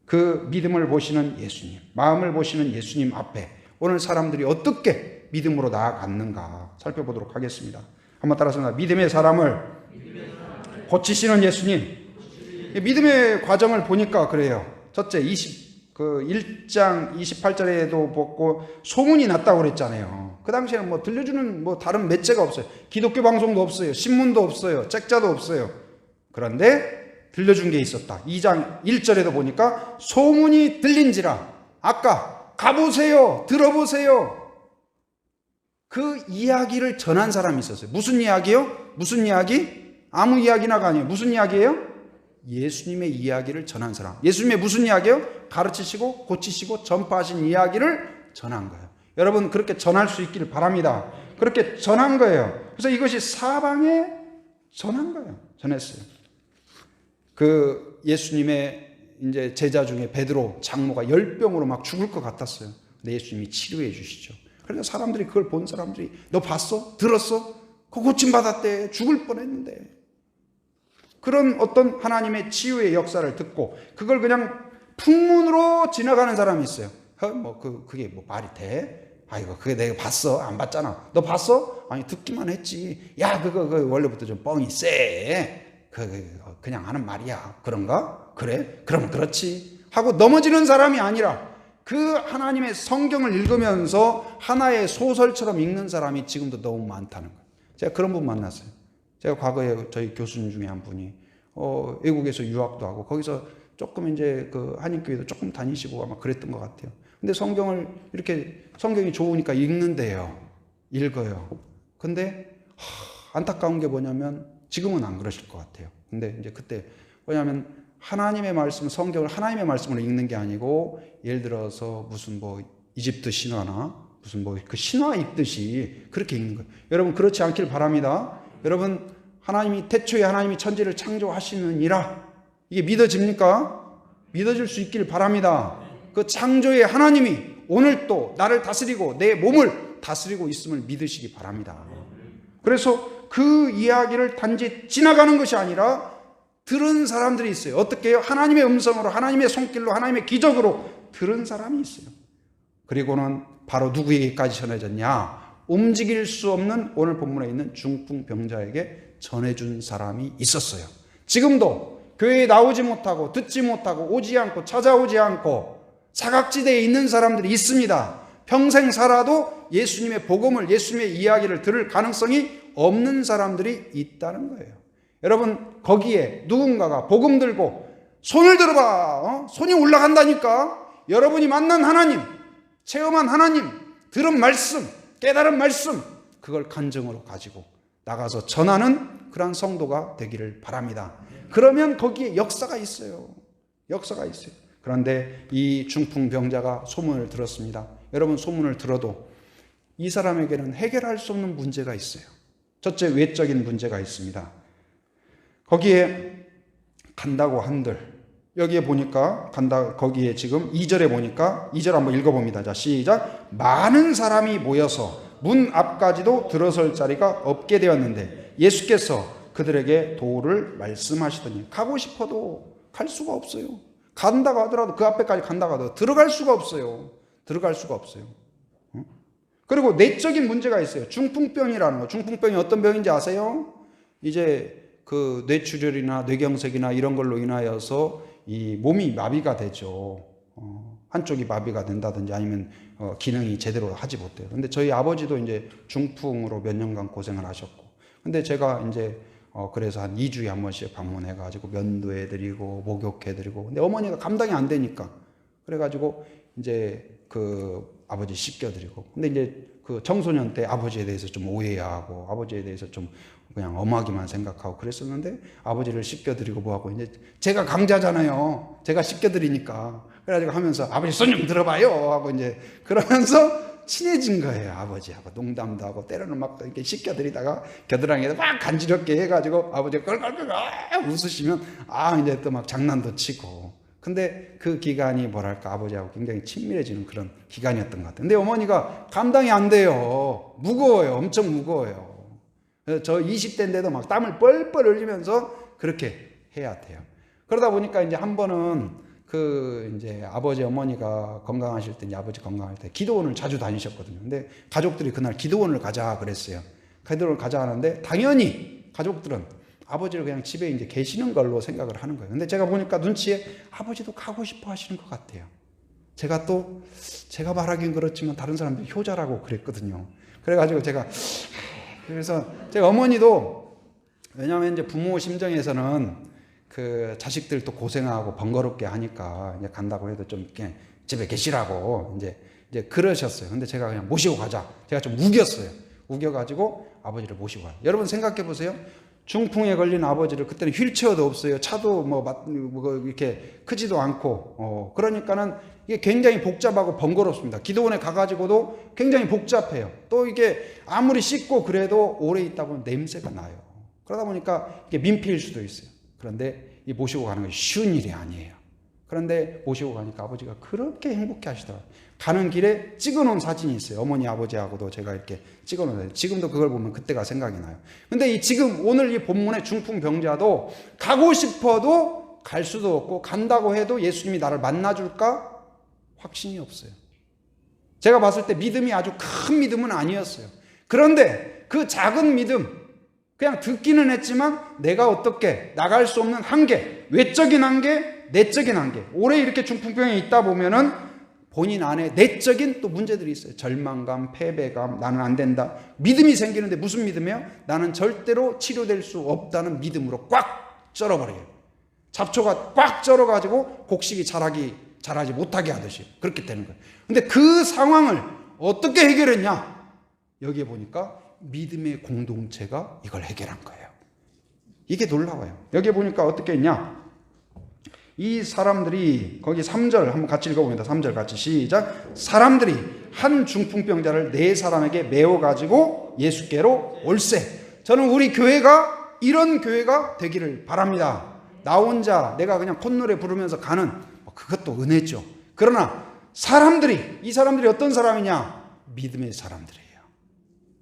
그 믿음을 보시는 예수님, 마음을 보시는 예수님 앞에 오늘 사람들이 어떻게 믿음으로 나아갔는가 살펴보도록 하겠습니다. 한번 따라서 믿음의 사람을 고치시는 예수님. 믿음의 과정을 보니까 그래요. 첫째 1장 28절에도 보고 소문이 났다고 그랬잖아요. 그 당시에는 뭐 들려주는 뭐 다른 매체가 없어요. 기독교 방송도 없어요. 신문도 없어요. 책자도 없어요. 그런데 들려준 게 있었다. 2장 1절에도 보니까 소문이 들린지라. 아까 가보세요. 들어보세요. 그 이야기를 전한 사람이 있었어요. 무슨 이야기요? 무슨 이야기? 아무 이야기나가 아니에요. 무슨 이야기예요? 예수님의 이야기를 전한 사람. 예수님의 무슨 이야기요? 가르치시고 고치시고 전파하신 이야기를 전한 거예요. 여러분 그렇게 전할 수 있기를 바랍니다. 그렇게 전한 거예요. 그래서 이것이 사방에 전한 거예요. 전했어요. 그 예수님의 이제 제자 중에 베드로 장모가 열병으로 막 죽을 것 같았어요. 근데 예수님이 치료해 주시죠. 그러니까 사람들이 그걸 본 사람들이 너 봤어? 들었어? 그거 고침받았대. 죽을 뻔했는데. 그런 어떤 하나님의 치유의 역사를 듣고 그걸 그냥 풍문으로 지나가는 사람이 있어요. 그게 뭐 말이 돼? 아이고, 그게 내가 봤어? 안 봤잖아. 너 봤어? 아니, 듣기만 했지. 야, 그거 원래부터 좀 뻥이 세. 그냥 하는 말이야. 그런가? 그래? 그럼 그렇지. 하고 넘어지는 사람이 아니라 그 하나님의 성경을 읽으면서 하나의 소설처럼 읽는 사람이 지금도 너무 많다는 거예요. 제가 그런 분 만났어요. 제가 과거에 저희 교수님 중에 한 분이 외국에서 유학도 하고 거기서 조금 이제 그 한인교회도 조금 다니시고 아마 그랬던 것 같아요. 근데 성경을 이렇게 성경이 좋으니까 읽는데요. 읽어요. 근데 안타까운 게 뭐냐면 지금은 안 그러실 것 같아요. 근데 이제 그때 뭐냐면 하나님의 말씀, 성경을 하나님의 말씀으로 읽는 게 아니고 예를 들어서 무슨 뭐 이집트 신화나 무슨 뭐 그 신화 읽듯이 그렇게 읽는 거예요. 여러분 그렇지 않길 바랍니다. 여러분 하나님이 태초에 하나님이 천지를 창조하시느니라 이게 믿어집니까? 믿어질 수 있길 바랍니다. 그 창조의 하나님이 오늘 또 나를 다스리고 내 몸을 다스리고 있음을 믿으시기 바랍니다. 그래서 그 이야기를 단지 지나가는 것이 아니라 들은 사람들이 있어요. 어떻게 해요? 하나님의 음성으로, 하나님의 손길로, 하나님의 기적으로 들은 사람이 있어요. 그리고는 바로 누구에게까지 전해졌냐? 움직일 수 없는 오늘 본문에 있는 중풍병자에게 전해준 사람이 있었어요. 지금도 교회에 나오지 못하고 듣지 못하고 오지 않고 찾아오지 않고 사각지대에 있는 사람들이 있습니다. 평생 살아도 예수님의 복음을, 예수님의 이야기를 들을 가능성이 없는 사람들이 있다는 거예요. 여러분 거기에 누군가가 복음 들고 손을 들어봐. 손이 올라간다니까. 여러분이 만난 하나님, 체험한 하나님, 들은 말씀, 깨달은 말씀 그걸 간증으로 가지고 나가서 전하는 그러한 성도가 되기를 바랍니다. 그러면 거기에 역사가 있어요. 역사가 있어요. 그런데 이 중풍병자가 소문을 들었습니다. 여러분 소문을 들어도 이 사람에게는 해결할 수 없는 문제가 있어요. 첫째 외적인 문제가 있습니다. 거기에 간다고 한들 여기에 보니까 거기에 지금 2절에 보니까 2절 한번 읽어봅니다. 자 시작. 많은 사람이 모여서 문 앞까지도 들어설 자리가 없게 되었는데 예수께서 그들에게 도를 말씀하시더니 가고 싶어도 갈 수가 없어요. 간다고 하더라도 그 앞에까지 간다고 하더라도 들어갈 수가 없어요. 들어갈 수가 없어요. 그리고 내적인 문제가 있어요. 중풍병이라는 거. 중풍병이 어떤 병인지 아세요? 이제 그 뇌출혈이나 뇌경색이나 이런 걸로 인하여서 이 몸이 마비가 되죠. 한쪽이 마비가 된다든지 아니면 기능이 제대로 하지 못해요. 근데 저희 아버지도 이제 중풍으로 몇 년간 고생을 하셨고, 근데 제가 이제 그래서 한 2주에 한 번씩 방문해가지고 면도해드리고 목욕해드리고, 근데 어머니가 감당이 안 되니까 그래가지고 이제 그 아버지 씻겨드리고, 근데 이제 그 청소년 때 아버지에 대해서 좀 오해하고 아버지에 대해서 좀 그냥 엄하기만 생각하고 그랬었는데 아버지를 씻겨드리고 뭐하고 이제 제가 강자잖아요. 제가 씻겨드리니까 그래가지고 하면서 아버지 손 좀 들어봐요 하고 이제 그러면서 친해진 거예요. 아버지하고 농담도 하고 때로는 막 이렇게 씻겨드리다가 겨드랑이에다 막 간지럽게 해가지고 아버지가 껄껄껄 웃으시면 이제 또 막 장난도 치고. 근데 그 기간이 뭐랄까 아버지하고 굉장히 친밀해지는 그런 기간이었던 것 같아요. 근데 어머니가 감당이 안 돼요. 무거워요. 엄청 무거워요. 저 20대인데도 막 땀을 뻘뻘 흘리면서 그렇게 해야 돼요. 그러다 보니까 이제 한 번은 그 이제 아버지 어머니가 건강하실 때 이제 아버지 건강할 때 기도원을 자주 다니셨거든요. 근데 가족들이 그날 기도원을 가자 그랬어요. 기도원을 가자 하는데 당연히 가족들은 아버지를 그냥 집에 이제 계시는 걸로 생각을 하는 거예요. 근데 제가 보니까 눈치에 아버지도 가고 싶어 하시는 것 같아요. 제가 말하긴 그렇지만 다른 사람들이 효자라고 그랬거든요. 그래가지고 그래서 제가 어머니도 왜냐하면 이제 부모 심정에서는 그 자식들 또 고생하고 번거롭게 하니까 이제 간다고 해도 좀 이렇게 집에 계시라고 이제 그러셨어요. 근데 제가 그냥 모시고 가자. 제가 좀 우겼어요. 우겨가지고 아버지를 모시고 가요. 여러분 생각해 보세요. 중풍에 걸린 아버지를 그때는 휠체어도 없어요. 차도 뭐 이렇게 크지도 않고 그러니까는 이게 굉장히 복잡하고 번거롭습니다. 기도원에 가가지고도 굉장히 복잡해요. 또 이게 아무리 씻고 그래도 오래 있다 보면 냄새가 나요. 그러다 보니까 이게 민폐일 수도 있어요. 그런데 이 모시고 가는 게 쉬운 일이 아니에요. 그런데 모시고 가니까 아버지가 그렇게 행복해 하시더라고요. 가는 길에 찍어놓은 사진이 있어요. 어머니 아버지하고도 제가 이렇게 찍어놓은. 지금도 그걸 보면 그때가 생각이 나요. 근데 지금 오늘 이 본문의 중풍병자도 가고 싶어도 갈 수도 없고, 간다고 해도 예수님이 나를 만나줄까? 확신이 없어요. 제가 봤을 때 믿음이 아주 큰 믿음은 아니었어요. 그런데 그 작은 믿음, 그냥 듣기는 했지만 내가 어떻게 나갈 수 없는 한계, 외적인 한계, 내적인 한계. 오래 이렇게 중풍병에 있다 보면은 본인 안에 내적인 또 문제들이 있어요. 절망감, 패배감, 나는 안 된다. 믿음이 생기는데 무슨 믿음이에요? 나는 절대로 치료될 수 없다는 믿음으로 꽉 쩔어버려요. 잡초가 꽉 쩔어가지고 곡식이 자라지 못하게 하듯이 그렇게 되는 거예요. 근데 그 상황을 어떻게 해결했냐? 여기에 보니까 믿음의 공동체가 이걸 해결한 거예요. 이게 놀라워요. 여기에 보니까 어떻게 했냐? 이 사람들이 거기 3절 한번 같이 읽어봅니다. 3절 같이 시작. 사람들이 한 중풍병자를 4사람에게 메워가지고 예수께로 올세. 저는 우리 교회가 이런 교회가 되기를 바랍니다. 나 혼자 내가 그냥 콧노래 부르면서 가는 그것도 은혜죠. 그러나 이 사람들이 어떤 사람이냐? 믿음의 사람들이에요.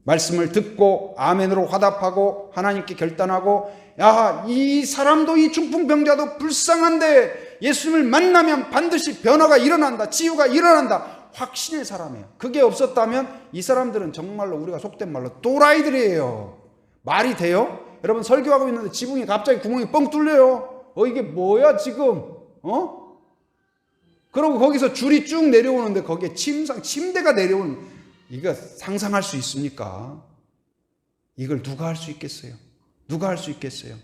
말씀을 듣고 아멘으로 화답하고 하나님께 결단하고, 야, 이 사람도, 이 중풍병자도 불쌍한데 예수님을 만나면 반드시 변화가 일어난다, 치유가 일어난다, 확신의 사람이에요. 그게 없었다면 이 사람들은 정말로 우리가 속된 말로 또라이들이에요. 말이 돼요? 여러분, 설교하고 있는데 지붕이 갑자기 구멍이 뻥 뚫려요. 이게 뭐야 지금? 그러고 거기서 줄이 쭉 내려오는데 거기에 침대가 내려오는, 이거 상상할 수 있습니까? 이걸 누가 할 수 있겠어요? 누가 할 수 있겠어요?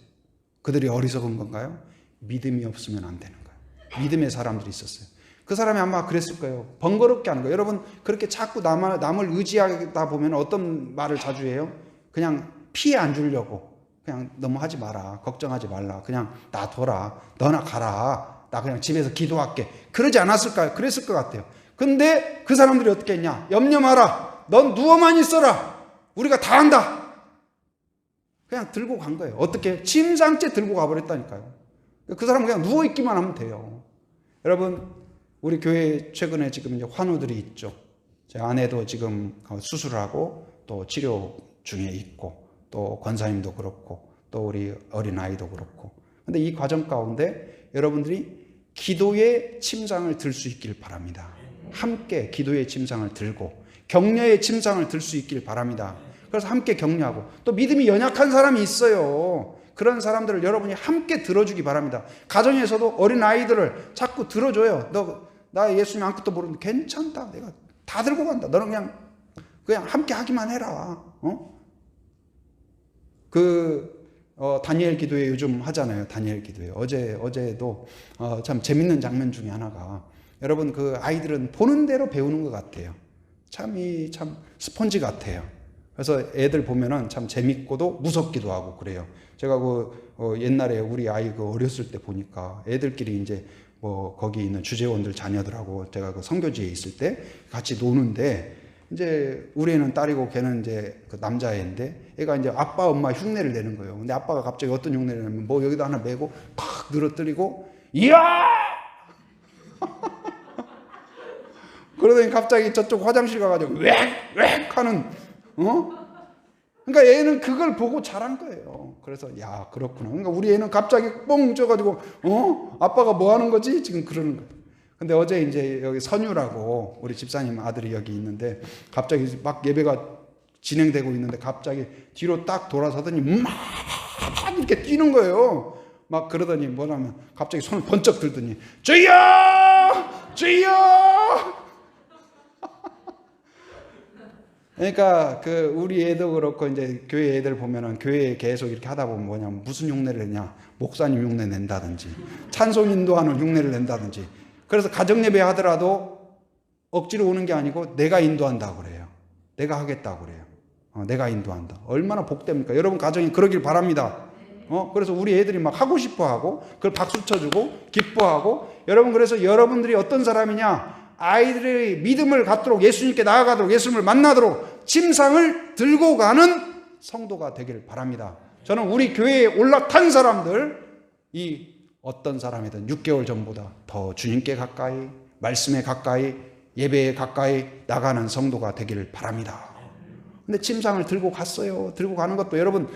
그들이 어리석은 건가요? 믿음이 없으면 안 되는 거예요. 믿음의 사람들이 있었어요. 그 사람이 아마 그랬을 거예요. 번거롭게 하는 거예요. 여러분, 그렇게 자꾸 남을 의지하다 보면 어떤 말을 자주 해요? 그냥 피해 안 주려고. 그냥 너무 하지 마라. 걱정하지 말라. 그냥 놔둬라. 너나 가라. 나 그냥 집에서 기도할게. 그러지 않았을까요? 그랬을 것 같아요. 근데 그 사람들이 어떻게 했냐? 염려 마라. 넌 누워만 있어라. 우리가 다 한다. 그냥 들고 간 거예요. 어떻게? 침상째 들고 가버렸다니까요. 그 사람은 그냥 누워있기만 하면 돼요. 여러분, 우리 교회에 최근에 지금 이제 환우들이 있죠. 제 아내도 지금 수술을 하고 또 치료 중에 있고, 또 권사님도 그렇고, 또 우리 어린아이도 그렇고. 근데 이 과정 가운데 여러분들이 기도의 침상을 들 수 있길 바랍니다. 함께 기도의 침상을 들고 격려의 침상을 들 수 있길 바랍니다. 그래서 함께 격려하고, 또 믿음이 연약한 사람이 있어요. 그런 사람들을 여러분이 함께 들어주기 바랍니다. 가정에서도 어린아이들을 자꾸 들어줘요. 나 예수님 아무것도 모르는데 괜찮다. 내가 다 들고 간다. 너는 그냥 함께 하기만 해라. 다니엘 기도회 요즘 하잖아요. 다니엘 기도회. 어제도 참 재밌는 장면 중에 하나가, 여러분, 그 아이들은 보는 대로 배우는 것 같아요. 참 스펀지 같아요. 그래서 애들 보면은 참 재밌고도 무섭기도 하고 그래요. 제가 옛날에 우리 아이 어렸을 때 보니까 애들끼리 이제 거기 있는 주재원들 자녀들하고 제가 선교지에 있을 때 같이 노는데, 이제 우리 애는 딸이고 걔는 이제 그 남자애인데, 애가 이제 아빠 엄마 흉내를 내는 거예요. 근데 아빠가 갑자기 어떤 흉내를 내냐면 여기다 하나 메고 팍 늘어뜨리고, 이야! 그러더니 갑자기 저쪽 화장실 가가지고 웩 하는, 그러니까 애는 그걸 보고 자란 거예요. 그래서 야, 그렇구나. 그러니까 우리 애는 갑자기 뻥 쪄가지고 아빠가 뭐 하는 거지? 지금 그러는 거예요. 근데 어제 이제 여기 선유라고 우리 집사님 아들이 여기 있는데, 갑자기 막 예배가 진행되고 있는데 갑자기 뒤로 딱 돌아서더니 막 이렇게 뛰는 거예요. 막 그러더니 뭐냐면 갑자기 손을 번쩍 들더니 주여! 주여! 그러니까 우리 애도 그렇고 이제 교회 애들 보면은 교회에 계속 이렇게 하다 보면 뭐냐면 무슨 흉내를 내냐? 목사님 흉내 낸다든지, 찬송 인도하는 흉내를 낸다든지. 그래서 가정 예배 하더라도 억지로 오는 게 아니고 내가 인도한다고 그래요. 내가 하겠다고 그래요. 내가 인도한다. 얼마나 복됩니까? 여러분 가정이 그러길 바랍니다. 그래서 우리 애들이 막 하고 싶어 하고, 그걸 박수 쳐주고 기뻐하고. 여러분, 그래서 여러분들이 어떤 사람이냐? 아이들의 믿음을 갖도록, 예수님께 나아가도록, 예수님을 만나도록 침상을 들고 가는 성도가 되길 바랍니다. 저는 우리 교회에 올라탄 사람들, 이 어떤 사람이든 6개월 전보다 더 주님께 가까이, 말씀에 가까이, 예배에 가까이 나가는 성도가 되기를 바랍니다. 근데 침상을 들고 갔어요. 들고 가는 것도 여러분,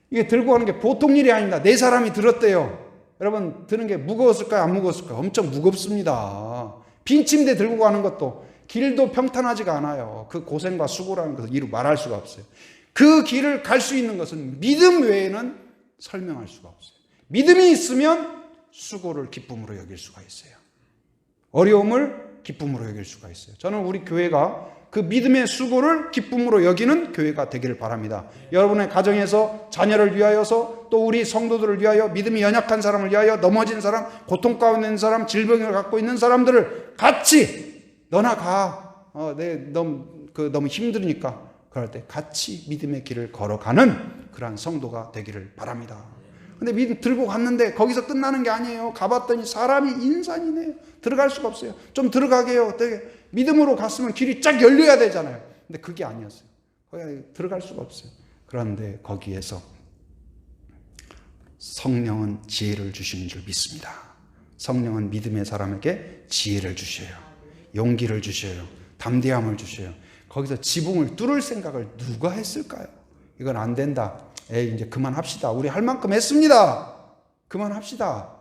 이게 들고 가는 게 보통 일이 아닙니다. 4사람이 들었대요. 여러분, 드는 게 무거웠을까요? 안 무거웠을까요? 엄청 무겁습니다. 빈 침대 들고 가는 것도 길도 평탄하지가 않아요. 그 고생과 수고라는 것을 이루 말할 수가 없어요. 그 길을 갈 수 있는 것은 믿음 외에는 설명할 수가 없어요. 믿음이 있으면 수고를 기쁨으로 여길 수가 있어요. 어려움을 기쁨으로 여길 수가 있어요. 저는 우리 교회가 그 믿음의 수고를 기쁨으로 여기는 교회가 되기를 바랍니다. 여러분의 가정에서 자녀를 위하여서 또 우리 성도들을 위하여 믿음이 연약한 사람을 위하여 넘어진 사람, 고통 가운데 있는 사람, 질병을 갖고 있는 사람들을 같이 너나 가. 너무 힘드니까 그럴 때 같이 믿음의 길을 걸어가는 그러한 성도가 되기를 바랍니다. 근데 믿음 들고 갔는데 거기서 끝나는 게 아니에요. 가봤더니 사람이 인산이네요. 들어갈 수가 없어요. 좀 들어가게 해요. 되게 믿음으로 갔으면 길이 쫙 열려야 되잖아요. 근데 그게 아니었어요. 거기 들어갈 수가 없어요. 그런데 거기에서 성령은 지혜를 주시는 줄 믿습니다. 성령은 믿음의 사람에게 지혜를 주셔요. 용기를 주셔요. 담대함을 주셔요. 거기서 지붕을 뚫을 생각을 누가 했을까요? 이건 안 된다. 이제 그만합시다. 우리 할 만큼 했습니다. 그만합시다.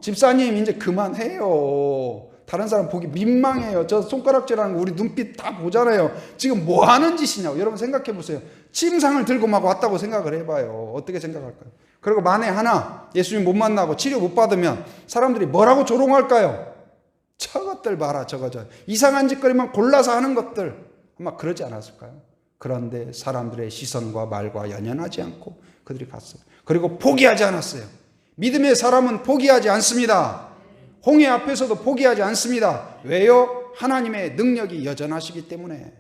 집사님 이제 그만해요. 다른 사람 보기 민망해요. 저 손가락질하는 거 우리 눈빛 다 보잖아요. 지금 뭐 하는 짓이냐고. 여러분 생각해 보세요. 침상을 들고 막 왔다고 생각을 해봐요. 어떻게 생각할까요? 그리고 만에 하나 예수님 못 만나고 치료 못 받으면 사람들이 뭐라고 조롱할까요? 저것들 봐라, 저거 이상한 짓거리만 골라서 하는 것들. 아마 그러지 않았을까요? 그런데 사람들의 시선과 말과 연연하지 않고 그들이 갔어요. 그리고 포기하지 않았어요. 믿음의 사람은 포기하지 않습니다. 홍해 앞에서도 포기하지 않습니다. 왜요? 하나님의 능력이 여전하시기 때문에.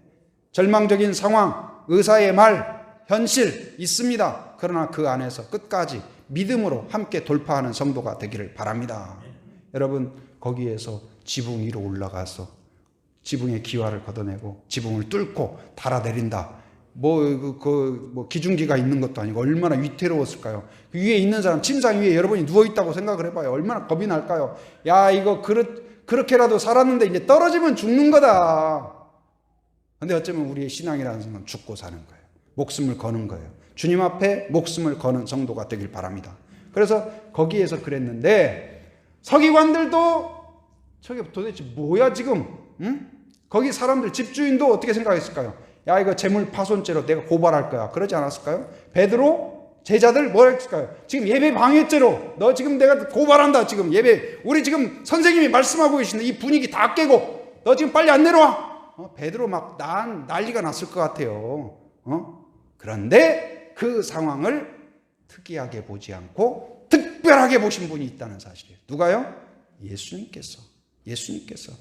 절망적인 상황, 의사의 말, 현실 있습니다. 그러나 그 안에서 끝까지 믿음으로 함께 돌파하는 성도가 되기를 바랍니다. 여러분, 거기에서 지붕 위로 올라가서 지붕의 기와를 걷어내고 지붕을 뚫고 달아내린다. 기중기가 있는 것도 아니고 얼마나 위태로웠을까요? 그 위에 있는 사람, 침상 위에 여러분이 누워있다고 생각을 해봐요. 얼마나 겁이 날까요? 야, 이거 그렇게라도 살았는데 이제 떨어지면 죽는 거다. 근데 어쩌면 우리의 신앙이라는 건 죽고 사는 거예요. 목숨을 거는 거예요. 주님 앞에 목숨을 거는 성도가 되길 바랍니다. 그래서 거기에서 그랬는데 서기관들도 저게 도대체 뭐야 지금? 응? 거기 사람들 집주인도 어떻게 생각했을까요? 야, 이거 재물 파손죄로 내가 고발할 거야. 그러지 않았을까요? 베드로 제자들 뭐라 했을까요? 지금 예배 방해죄로 너 지금 내가 고발한다. 지금 예배 우리 지금 선생님이 말씀하고 계시는데 이 분위기 다 깨고 너 지금 빨리 안 내려와. 베드로 막 난리가 났을 것 같아요. 그런데 그 상황을 특이하게 보지 않고 특별하게 보신 분이 있다는 사실이에요. 누가요? 예수님께서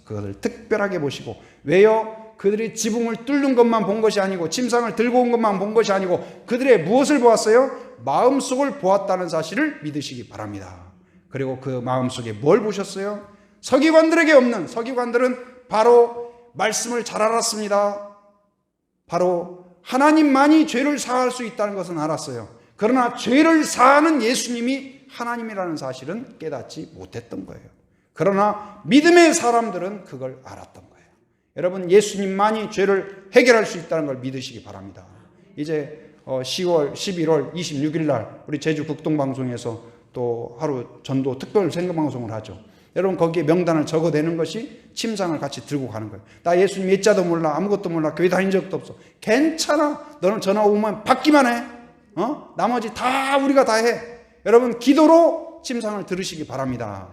그것을 특별하게 보시고. 왜요? 그들이 지붕을 뚫는 것만 본 것이 아니고 침상을 들고 온 것만 본 것이 아니고 그들의 무엇을 보았어요? 마음속을 보았다는 사실을 믿으시기 바랍니다. 그리고 그 마음속에 뭘 보셨어요? 서기관들에게 없는, 서기관들은 바로 말씀을 잘 알았습니다. 바로 하나님만이 죄를 사할 수 있다는 것은 알았어요. 그러나 죄를 사하는 예수님이 하나님이라는 사실은 깨닫지 못했던 거예요. 그러나 믿음의 사람들은 그걸 알았던 거예요. 여러분, 예수님만이 죄를 해결할 수 있다는 걸 믿으시기 바랍니다. 이제 11월 26일 날 우리 제주 극동방송에서 또 하루 전도 특별 생방송을 하죠. 여러분, 거기에 명단을 적어내는 것이 침상을 같이 들고 가는 거예요. 나 예수님 예자도 몰라, 아무것도 몰라, 교회 다닌 적도 없어. 괜찮아. 너는 전화 오면 받기만 해. 나머지 다 우리가 다 해. 여러분, 기도로 침상을 들으시기 바랍니다.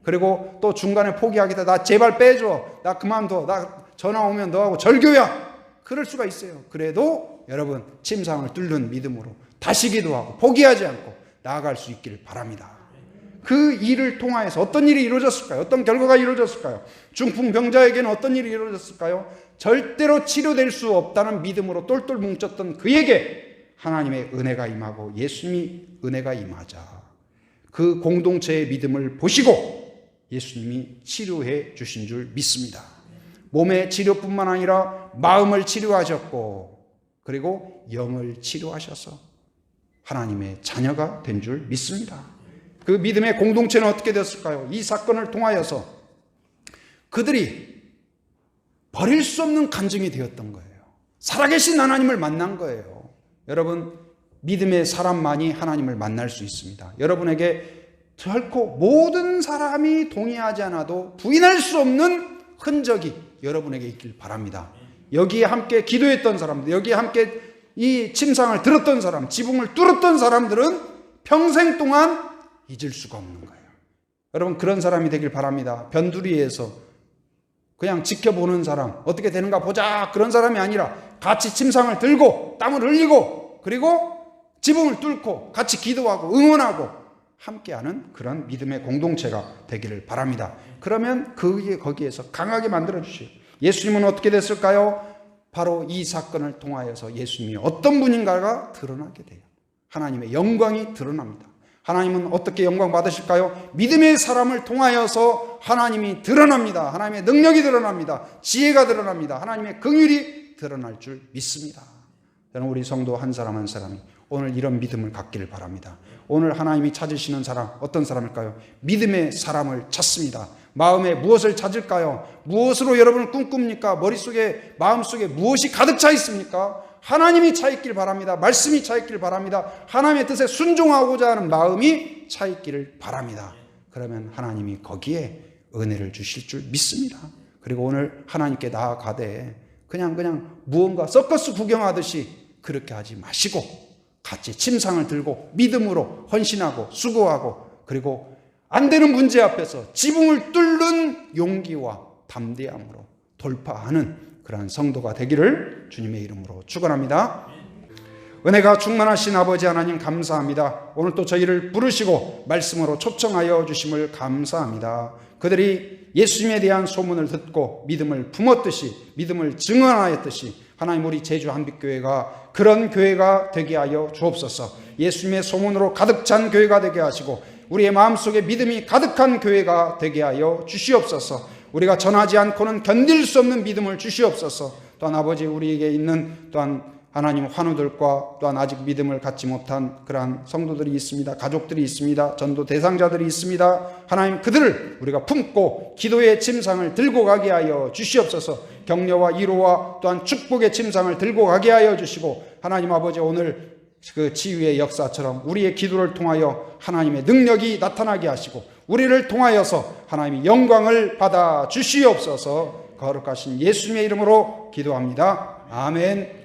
그리고 또 중간에 포기하기다. 나 제발 빼줘. 나 그만둬. 나 전화 오면 너하고 절교야. 그럴 수가 있어요. 그래도 여러분, 침상을 뚫는 믿음으로 다시 기도하고 포기하지 않고 나아갈 수 있기를 바랍니다. 그 일을 통하여서 어떤 일이 이루어졌을까요? 어떤 결과가 이루어졌을까요? 중풍병자에게는 어떤 일이 이루어졌을까요? 절대로 치료될 수 없다는 믿음으로 똘똘 뭉쳤던 그에게 하나님의 은혜가 임하고 예수님이 은혜가 임하자 그 공동체의 믿음을 보시고 예수님이 치료해 주신 줄 믿습니다. 몸의 치료뿐만 아니라 마음을 치료하셨고 그리고 영을 치료하셔서 하나님의 자녀가 된 줄 믿습니다. 그 믿음의 공동체는 어떻게 됐을까요? 이 사건을 통하여서 그들이 버릴 수 없는 간증이 되었던 거예요. 살아계신 하나님을 만난 거예요. 여러분, 믿음의 사람만이 하나님을 만날 수 있습니다. 여러분에게 결코 모든 사람이 동의하지 않아도 부인할 수 없는 흔적이 여러분에게 있길 바랍니다. 여기에 함께 기도했던 사람들, 여기에 함께 이 침상을 들었던 사람, 지붕을 뚫었던 사람들은 평생 동안 잊을 수가 없는 거예요. 여러분, 그런 사람이 되길 바랍니다. 변두리에서 그냥 지켜보는 사람, 어떻게 되는가 보자, 그런 사람이 아니라 같이 침상을 들고 땀을 흘리고 그리고 지붕을 뚫고 같이 기도하고 응원하고 함께하는 그런 믿음의 공동체가 되기를 바랍니다. 그러면 거기에서 강하게 만들어 주시오. 예수님은 어떻게 됐을까요? 바로 이 사건을 통하여서 예수님이 어떤 분인가가 드러나게 돼요. 하나님의 영광이 드러납니다. 하나님은 어떻게 영광 받으실까요? 믿음의 사람을 통하여서 하나님이 드러납니다. 하나님의 능력이 드러납니다. 지혜가 드러납니다. 하나님의 긍휼이 드러날 줄 믿습니다. 저는 우리 성도 한 사람 한 사람이 오늘 이런 믿음을 갖기를 바랍니다. 오늘 하나님이 찾으시는 사람 어떤 사람일까요? 믿음의 사람을 찾습니다. 마음에 무엇을 찾을까요? 무엇으로 여러분을 꿈꿉니까? 머릿속에, 마음속에 무엇이 가득 차 있습니까? 하나님이 차 있길 바랍니다. 말씀이 차 있길 바랍니다. 하나님의 뜻에 순종하고자 하는 마음이 차 있기를 바랍니다. 그러면 하나님이 거기에 은혜를 주실 줄 믿습니다. 그리고 오늘 하나님께 나아가되 그냥 무언가 서커스 구경하듯이 그렇게 하지 마시고 같이 침상을 들고 믿음으로 헌신하고 수고하고 그리고 안 되는 문제 앞에서 지붕을 뚫는 용기와 담대함으로 돌파하는 그러한 성도가 되기를 주님의 이름으로 축원합니다. 은혜가 충만하신 아버지 하나님 감사합니다. 오늘 또 저희를 부르시고 말씀으로 초청하여 주심을 감사합니다. 그들이 예수님에 대한 소문을 듣고 믿음을 품었듯이 믿음을 증언하였듯이 하나님 우리 제주 한빛교회가 그런 교회가 되게 하여 주옵소서. 예수님의 소문으로 가득 찬 교회가 되게 하시고 우리의 마음속에 믿음이 가득한 교회가 되게 하여 주시옵소서. 우리가 전하지 않고는 견딜 수 없는 믿음을 주시옵소서. 또한 아버지 우리에게 있는 또한 하나님 환우들과 또한 아직 믿음을 갖지 못한 그러한 성도들이 있습니다. 가족들이 있습니다. 전도 대상자들이 있습니다. 하나님 그들을 우리가 품고 기도의 침상을 들고 가게 하여 주시옵소서. 격려와 위로와 또한 축복의 침상을 들고 가게 하여 주시고 하나님 아버지 오늘 그 치유의 역사처럼 우리의 기도를 통하여 하나님의 능력이 나타나게 하시고 우리를 통하여서 하나님의 영광을 받아 주시옵소서. 거룩하신 예수님의 이름으로 기도합니다. 아멘.